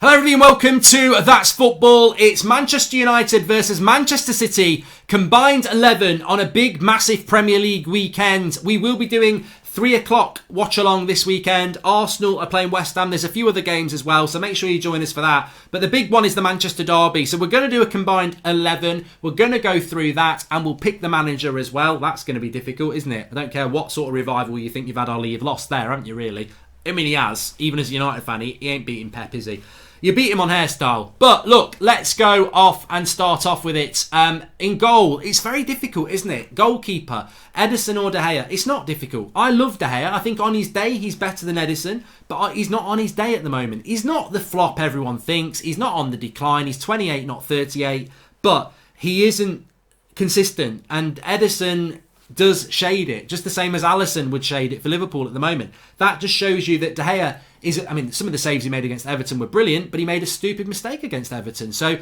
Hello everybody and welcome to That's Football. It's Manchester United versus Manchester City, combined 11 on a big, massive Premier League weekend. We will be doing 3 o'clock watch along this weekend. Arsenal are playing West Ham. There's a few other games as well, so make sure you join us for that. But the big one is the Manchester derby. So we're going to do a combined 11. We're going to go through that and we'll pick the manager as well. That's going to be difficult, isn't it? I don't care what sort of revival you think you've had, Ollie. You've lost there, haven't you, really? I mean, he has. Even as a United fan, he ain't beating Pep, is he? You beat him on hairstyle. But look, let's go off and start off with it. In goal, it's very difficult, isn't it? Goalkeeper, Ederson or De Gea. It's not difficult. I love De Gea. I think on his day, he's better than Ederson. But he's not on his day at the moment. He's not the flop everyone thinks. He's not on the decline. He's 28, not 38. But he isn't consistent. And Ederson does shade it, just the same as Alisson would shade it for Liverpool at the moment. That just shows you that De Gea is, I mean, some of the saves he made against Everton were brilliant, but he made a stupid mistake against Everton. So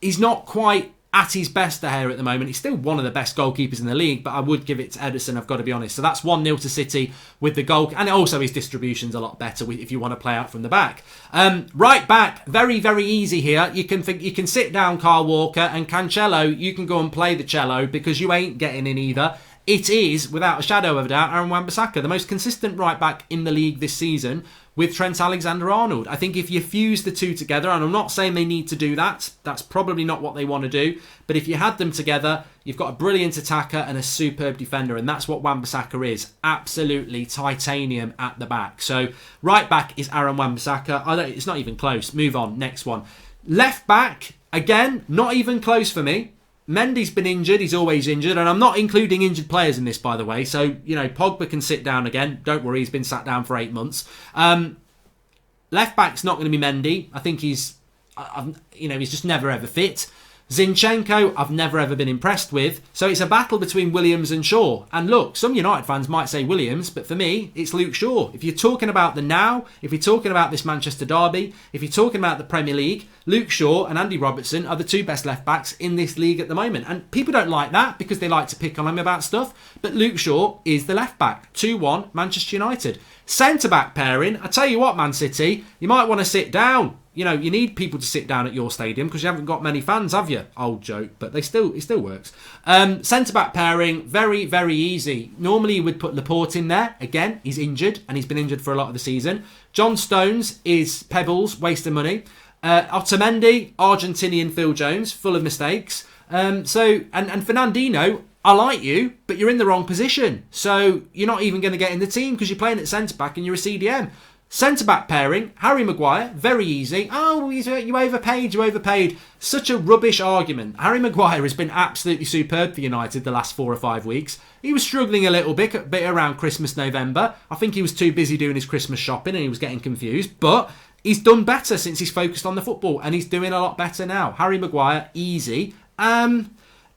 he's not quite at his best, De Gea, at the moment. He's still one of the best goalkeepers in the league, but I would give it to Ederson, I've got to be honest. So that's 1-0 to City with the goal. And also his distribution's a lot better if you want to play out from the back. Right back, very, very easy here. You can sit down, Kyle Walker, and Cancelo, you can go and play the cello because you ain't getting in either. It is, without a shadow of a doubt, Aaron Wan-Bissaka, the most consistent right back in the league this season with Trent Alexander-Arnold. I think if you fuse the two together, and I'm not saying they need to do that, that's probably not what they want to do, but if you had them together, you've got a brilliant attacker and a superb defender, and that's what Wan-Bissaka is. Absolutely titanium at the back. So right back is Aaron Wan-Bissaka. It's not even close. Move on, next one. Left back, again, not even close for me. Mendy's been injured, he's always injured, and I'm not including injured players in this, by the way, so, you know, Pogba can sit down again, don't worry, he's been sat down for 8 months. Left back's not going to be Mendy, I think he's just never ever fit. Zinchenko, I've never ever been impressed with, so it's a battle between Williams and Shaw. And look, some United fans might say Williams, but for me, it's Luke Shaw. If you're talking about the now, if you're talking about this Manchester derby, if you're talking about the Premier League, Luke Shaw and Andy Robertson are the two best left backs in this league at the moment. And people don't like that because they like to pick on him about stuff, but Luke Shaw is the left back. 2-1, Manchester United. Centre-back pairing, I tell you what, Man City, you might want to sit down. You know, you need people to sit down at your stadium because you haven't got many fans, have you? Old joke, but it still works. Centre-back pairing, very, very easy. Normally you would put Laporte in there. Again, he's injured, and he's been injured for a lot of the season. John Stones is Pebbles, waste of money. Otamendi, Argentinian Phil Jones, full of mistakes. And Fernandinho, I like you, but you're in the wrong position. So you're not even going to get in the team because you're playing at centre-back and you're a CDM. Centre-back pairing, Harry Maguire, very easy. Oh, you overpaid. Such a rubbish argument. Harry Maguire has been absolutely superb for United the last 4 or 5 weeks. He was struggling a little bit around Christmas, November. I think he was too busy doing his Christmas shopping and he was getting confused. But he's done better since he's focused on the football and he's doing a lot better now. Harry Maguire, easy.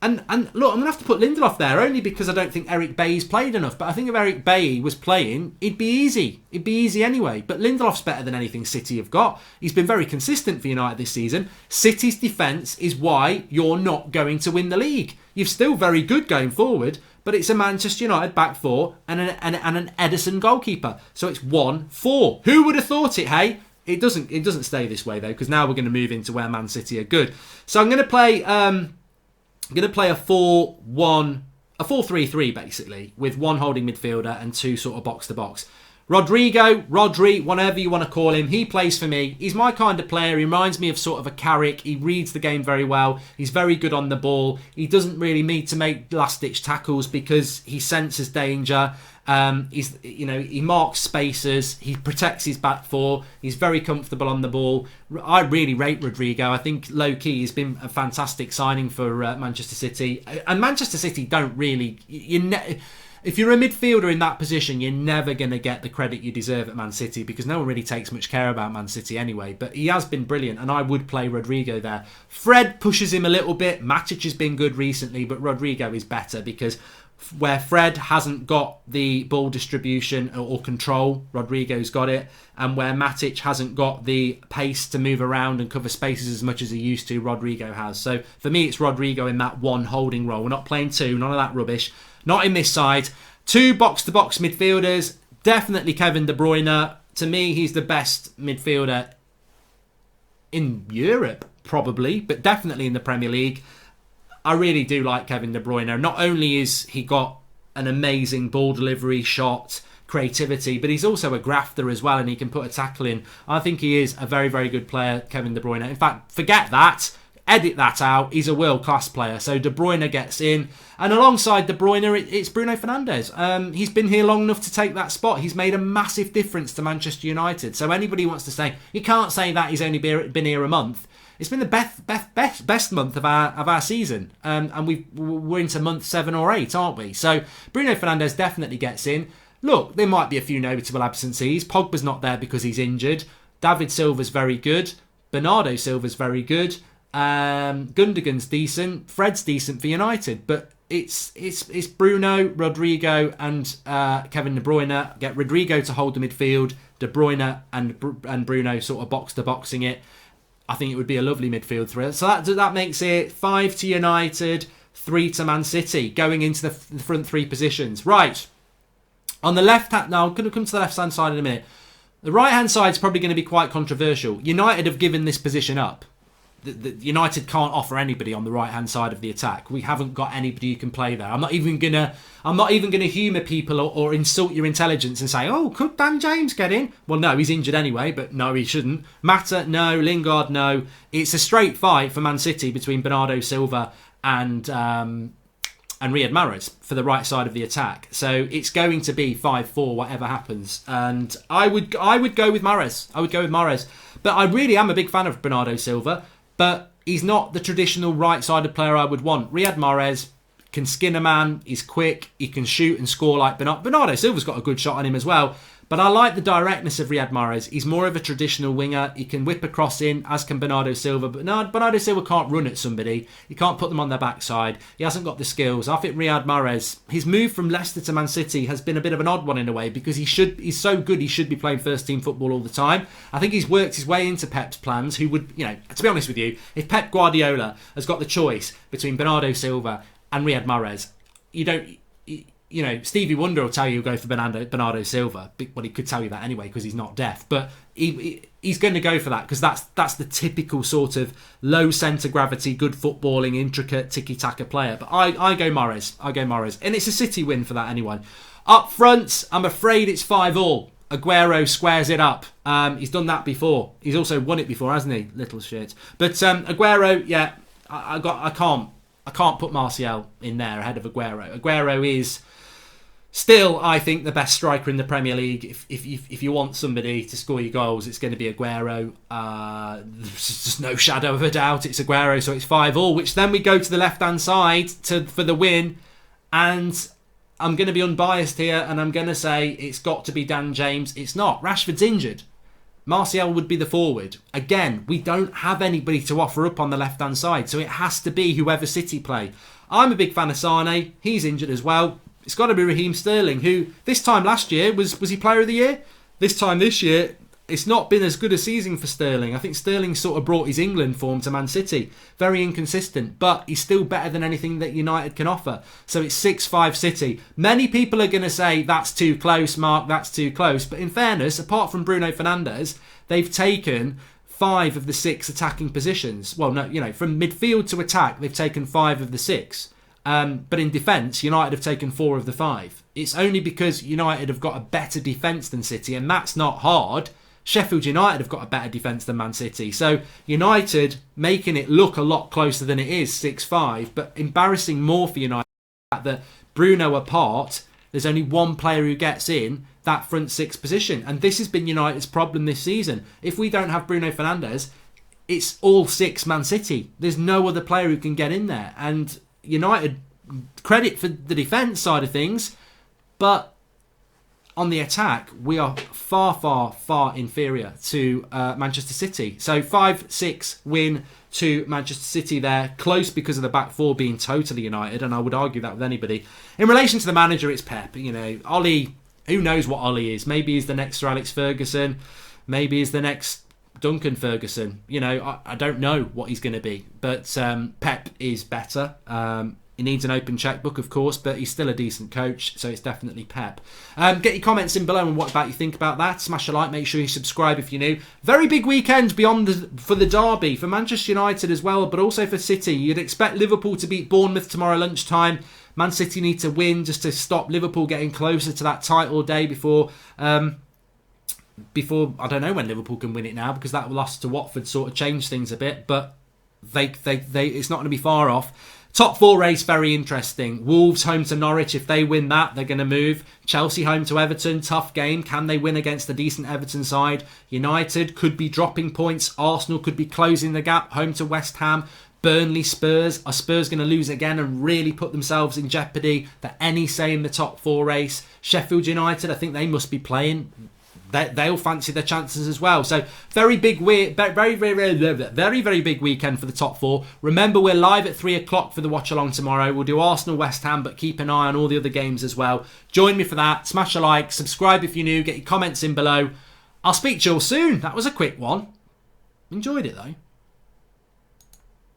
And look, I'm going to have to put Lindelof there only because I don't think Eric Bailly's played enough. But I think if Eric Bailly was playing, it'd be easy. It'd be easy anyway. But Lindelof's better than anything City have got. He's been very consistent for United this season. City's defence is why you're not going to win the league. You're still very good going forward, but it's a Manchester United back four and an Ederson goalkeeper. So it's 1-4. Who would have thought it, hey? It doesn't stay this way, though, because now we're going to move into where Man City are good. So I'm going to play... I'm going to play a 4-3-3 basically, with one holding midfielder and two sort of box-to-box. Rodri, whatever you want to call him, he plays for me. He's my kind of player. He reminds me of sort of a Carrick. He reads the game very well. He's very good on the ball. He doesn't really need to make last-ditch tackles because he senses danger. He marks spaces. He protects his back four. He's very comfortable on the ball. I really rate Rodrigo. I think low-key he's been a fantastic signing for Manchester City. And Manchester City don't really... If you're a midfielder in that position, you're never going to get the credit you deserve at Man City because no one really takes much care about Man City anyway. But he has been brilliant, and I would play Rodrigo there. Fred pushes him a little bit. Matic has been good recently, but Rodrigo is better because where Fred hasn't got the ball distribution or control, Rodrigo's got it. And where Matic hasn't got the pace to move around and cover spaces as much as he used to, Rodrigo has. So for me, it's Rodrigo in that one holding role. We're not playing two, none of that rubbish. Not in this side. Two box-to-box midfielders. Definitely Kevin De Bruyne. To me, he's the best midfielder in Europe, probably, but definitely in the Premier League. I really do like Kevin De Bruyne. Not only is he got an amazing ball delivery, shot, creativity, but he's also a grafter as well, and he can put a tackle in. I think he is a very, very good player, Kevin De Bruyne. In fact, forget that. Edit that out. He's a world-class player. So De Bruyne gets in. And alongside De Bruyne, it's Bruno Fernandes. He's been here long enough to take that spot. He's made a massive difference to Manchester United. So anybody who wants to say, you can't say that he's only been here a month. It's been the best month of our season. And we're into month 7 or 8, aren't we? So Bruno Fernandes definitely gets in. Look, there might be a few notable absences. Pogba's not there because he's injured. David Silva's very good. Bernardo Silva's very good. Gundogan's decent. Fred's decent for United. But it's Bruno, Rodrigo and Kevin De Bruyne. Get Rodrigo to hold the midfield. De Bruyne and Bruno sort of box-to-boxing it. I think it would be a lovely midfield three. So that makes it 5 to United, 3 to Man City, going into the front three positions. Right. On the left hand, now I'm going to come to the left hand side in a minute. The right hand side is probably going to be quite controversial. United have given this position up. The United can't offer anybody on the right hand side of the attack. We haven't got anybody who can play there. I'm not even gonna humour people or insult your intelligence and say, oh, could Dan James get in? Well, no, he's injured anyway, but no, he shouldn't. Mata, no. Lingard, no. It's a straight fight for Man City between Bernardo Silva and Riyad Mahrez for the right side of the attack. So it's going to be 5-4, whatever happens. And I would go with Mahrez. But I really am a big fan of Bernardo Silva. But he's not the traditional right-sided player I would want. Riyad Mahrez can skin a man. He's quick. He can shoot and score like Bernardo Silva's got a good shot on him as well. But I like the directness of Riyad Mahrez. He's more of a traditional winger. He can whip a cross in, as can Bernardo Silva. But Bernardo Silva can't run at somebody. He can't put them on their backside. He hasn't got the skills. I think Riyad Mahrez, his move from Leicester to Man City has been a bit of an odd one in a way, because he's so good, he should be playing first team football all the time. I think he's worked his way into Pep's plans, who would, to be honest with you, if Pep Guardiola has got the choice between Bernardo Silva and Riyad Mahrez, Stevie Wonder will tell you go for Bernardo Silva. Well, he could tell you that anyway because he's not deaf. But he's going to go for that because that's the typical sort of low centre gravity, good footballing, intricate tiki-taka player. But I go Mahrez. And it's a City win for that anyway. Up front, I'm afraid it's 5-5. Aguero squares it up. He's done that before. He's also won it before, hasn't he? Little shit. But Aguero, yeah, I can't put Martial in there ahead of Aguero. Aguero is still, I think, the best striker in the Premier League. If you want somebody to score your goals, it's going to be Aguero. There's just no shadow of a doubt. It's Aguero, so it's 5-5. Which then we go to the left-hand side for the win. And I'm going to be unbiased here, and I'm going to say it's got to be Dan James. It's not. Rashford's injured. Martial would be the forward. Again, we don't have anybody to offer up on the left-hand side, so it has to be whoever City play. I'm a big fan of Sane. He's injured as well. It's got to be Raheem Sterling, who this time last year, was he player of the year? This time this year, it's not been as good a season for Sterling. I think Sterling sort of brought his England form to Man City. Very inconsistent, but he's still better than anything that United can offer. So it's 6-5 City. Many people are going to say, that's too close, Mark, that's too close. But in fairness, apart from Bruno Fernandes, they've taken 5 of the 6 attacking positions. Well, no, from midfield to attack, they've taken 5 of the 6. But in defence, United have taken 4 of the 5. It's only because United have got a better defence than City, and that's not hard. Sheffield United have got a better defence than Man City. So United making it look a lot closer than it is, 6-5, but embarrassing more for United that Bruno apart, there's only one player who gets in that front 6 position. And this has been United's problem this season. If we don't have Bruno Fernandes, it's all 6 Man City. There's no other player who can get in there. And United, credit for the defence side of things, but on the attack, we are far, far, far inferior to Manchester City. So 5-6 win to Manchester City there. Close because of the back four being totally United, and I would argue that with anybody. In relation to the manager, it's Pep. Ollie, who knows what Ollie is? Maybe he's the next Sir Alex Ferguson. Maybe he's the next Duncan Ferguson. I don't know what he's going to be. But Pep is better. He needs an open checkbook, of course, but he's still a decent coach, so it's definitely Pep. Get your comments in below on what about you think about that. Smash a like, make sure you subscribe if you're new. Very big weekend for the derby, for Manchester United as well, but also for City. You'd expect Liverpool to beat Bournemouth tomorrow lunchtime. Man City need to win just to stop Liverpool getting closer to that title day before I don't know when Liverpool can win it now, because that loss to Watford sort of changed things a bit, but it's not going to be far off. Top 4 race, very interesting. Wolves home to Norwich. If they win that, they're going to move. Chelsea home to Everton. Tough game. Can they win against a decent Everton side? United could be dropping points. Arsenal could be closing the gap. Home to West Ham. Burnley, Spurs. Are Spurs going to lose again and really put themselves in jeopardy? They're any say in the top 4 race. Sheffield United, I think they must be playing. They'll fancy their chances as well. So very big, very big weekend for the top 4. Remember, we're live at 3 o'clock for the watch along tomorrow. We'll do Arsenal, West Ham, but keep an eye on all the other games as well. Join me for that. Smash a like, subscribe if you're new, get your comments in below. I'll speak to you all soon. That was a quick one. Enjoyed it though.